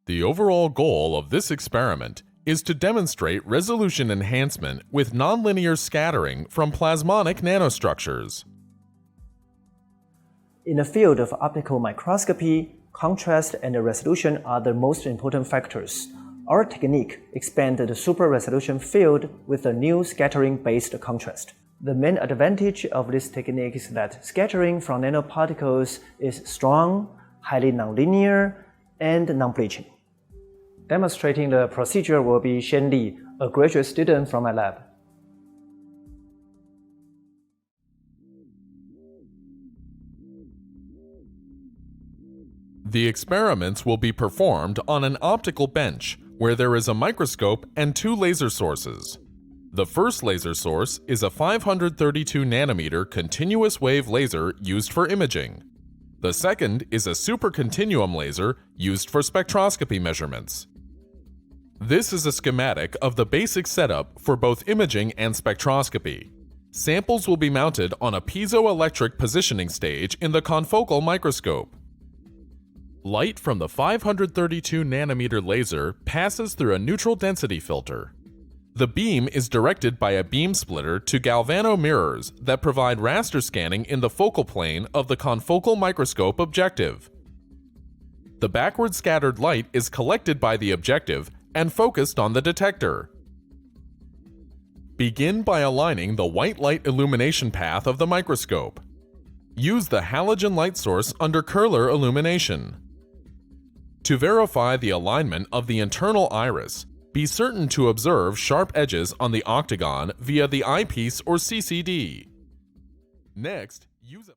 The overall goal of this experiment is to demonstrate resolution enhancement with nonlinear scattering from plasmonic nanostructures. In the field of optical microscopy, contrast and resolution are the most important factors. Our technique expanded the super-resolution field with a new scattering-based contrast. The main advantage of this technique is that scattering from nanoparticles is strong, highly nonlinear, and non-bleaching. Demonstrating the procedure will be Shen, a graduate student from my lab. The experiments will be performed on an optical bench where there is a microscope and two laser sources. The first laser source is a 532 nanometer continuous wave laser used for imaging. The second is a supercontinuum laser used for spectroscopy measurements. This is a schematic of the basic setup for both imaging and spectroscopy. Samples will be mounted on a piezoelectric positioning stage in the confocal microscope. Light from the 532 nanometer laser passes through a neutral density filter. The beam is directed by a beam splitter to galvano mirrors that provide raster scanning in the focal plane of the confocal microscope objective. The backward scattered light is collected by the objective and focused on the detector. Begin by aligning the white light illumination path of the microscope. Use the halogen light source under Curler illumination. To verify the alignment of the internal iris, be certain to observe sharp edges on the octagon via the eyepiece or CCD. Next, use a